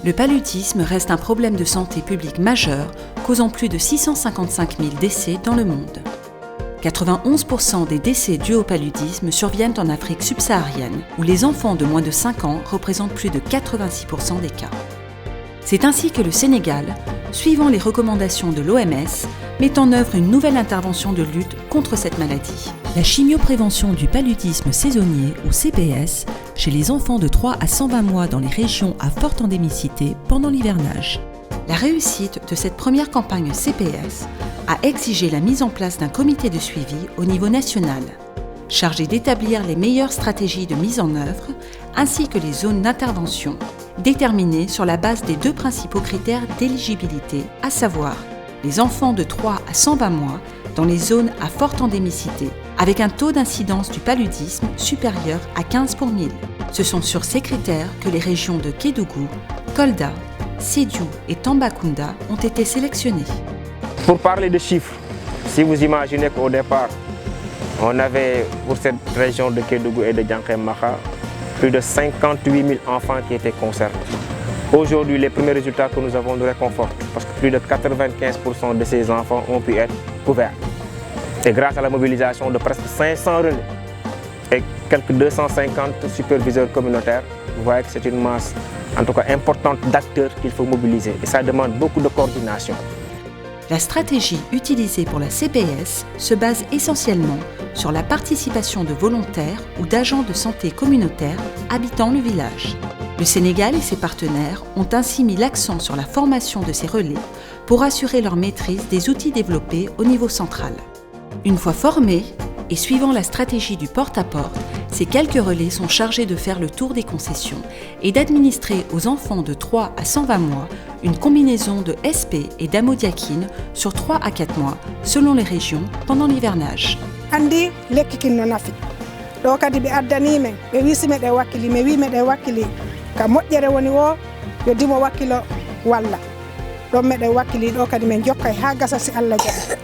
le paludisme reste un problème de santé publique majeur, causant plus de 655 000 décès dans le monde. 91% des décès dus au paludisme surviennent en Afrique subsaharienne, où les enfants de moins de 5 ans représentent plus de 86% des cas. C'est ainsi que le Sénégal, suivant les recommandations de l'OMS, met en œuvre une nouvelle intervention de lutte contre cette maladie. La chimioprévention du paludisme saisonnier, ou CPS, chez les enfants de 3 à 120 mois dans les régions à forte endémicité pendant l'hivernage. La réussite de cette première campagne CPS a exigé la mise en place d'un comité de suivi au niveau national, chargé d'établir les meilleures stratégies de mise en œuvre, ainsi que les zones d'intervention, déterminées sur la base des 2 principaux critères d'éligibilité, à savoir les enfants de 3 à 120 mois dans les zones à forte endémicité, avec un taux d'incidence du paludisme supérieur à 15 pour 1000. Ce sont sur ces critères que les régions de Kédougou, Kolda, Sédhiou et Tambacounda ont été sélectionnées. Pour parler de chiffres, si vous imaginez qu'au départ, on avait pour cette région de Kédougou et de Diankhé-Makha plus de 58 000 enfants qui étaient concernés. Aujourd'hui, les premiers résultats que nous avons nous réconfortent parce que plus de 95% de ces enfants ont pu être couverts. Et grâce à la mobilisation de presque 500 relais et quelques 250 superviseurs communautaires, vous voyez que c'est une masse en tout cas importante d'acteurs qu'il faut mobiliser et ça demande beaucoup de coordination. La stratégie utilisée pour la CPS se base essentiellement sur la participation de volontaires ou d'agents de santé communautaires habitant le village. Le Sénégal et ses partenaires ont ainsi mis l'accent sur la formation de ces relais pour assurer leur maîtrise des outils développés au niveau central. Une fois formés et suivant la stratégie du porte-à-porte, ces quelques relais sont chargés de faire le tour des concessions et d'administrer aux enfants de 3 à 120 mois une combinaison de SP et d'amodiaquine sur 3 à 4 mois selon les régions pendant l'hivernage. Andi lekki kinno nafi do kadi be addani men be wisi mede wakkili me wi mede wakkili ka moƴƴere woni o yo dimo wakkilo walla do mede wakkili do kadi men jokkay ha gasa si Allah jaɓi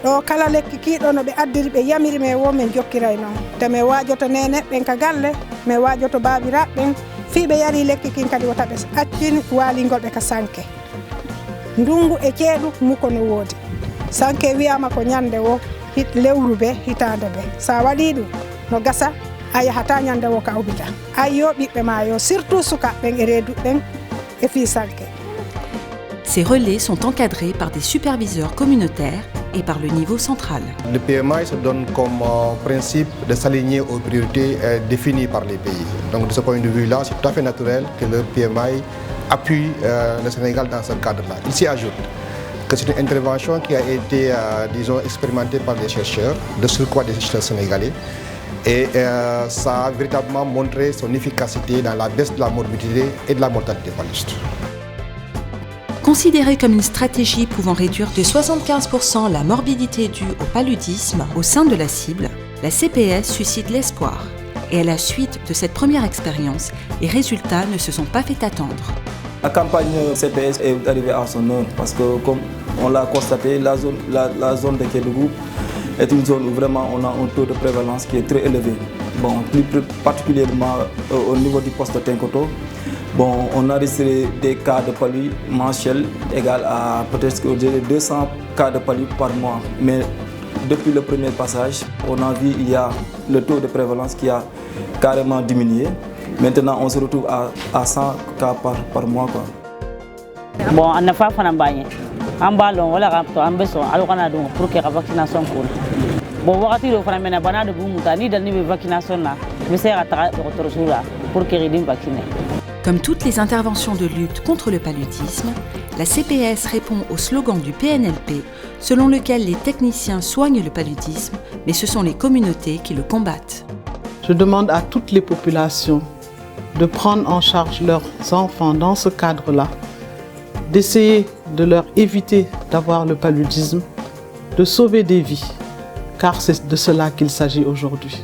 do kala lekki kiiɗo no be addiri be yamiri me wo men jokkiray non te me wajoto nene ben ka galle me wajoto babiraɓe ben fi be yari lekki kin kadi wota be accini walingol be ka sanke ndungu e ceedu muko no wodi sanke wiyama ko nyande wo hit lewru be hitande be sa waɗi ɗum no gasa a yahata ñande wo ka ubita ayyo ɓiɓɓe ma yo surtout sukaɓen e reeduɓen e fi sanke. Ces relais sont encadrés par des superviseurs communautaires et par le niveau central. Le PMI se donne comme principe de s'aligner aux priorités définies par les pays. Donc de ce point de vue-là, c'est tout à fait naturel que le PMI appuie le Sénégal dans ce cadre-là. Il s'y ajoute que c'est une intervention qui a été, disons, expérimentée par des chercheurs, de surcroît des chercheurs sénégalais, et ça a véritablement montré son efficacité dans la baisse de la morbidité et de la mortalité paludiste. Considérée comme une stratégie pouvant réduire de 75% la morbidité due au paludisme au sein de la cible, la CPS suscite l'espoir. Et à la suite de cette première expérience, les résultats ne se sont pas fait attendre. La campagne CPS est arrivée à son heure parce que, comme on l'a constaté, la zone de Kédougou est une zone où vraiment on a un taux de prévalence qui est très élevé. Bon, plus particulièrement au niveau du poste de Tenkoto, bon, on a enregistré des cas de palu mensuels égal à peut-être 200 cas de palu par mois. Mais depuis le premier passage, on a vu qu'il y a le taux de prévalence qui a carrément diminué. Maintenant, on se retrouve à 100 cas par mois. Quoi. Bon, on n'a pas fait un ballon, on a besoin pour que la vaccination court. Bon, on va dire que les gens de Boumouta, ni de vaccination, mais c'est à pour que les gens vaccinés. Comme toutes les interventions de lutte contre le paludisme, la CPS répond au slogan du PNLP, selon lequel les techniciens soignent le paludisme, mais ce sont les communautés qui le combattent. Je demande à toutes les populations de prendre en charge leurs enfants dans ce cadre-là, d'essayer de leur éviter d'avoir le paludisme, de sauver des vies, car c'est de cela qu'il s'agit aujourd'hui.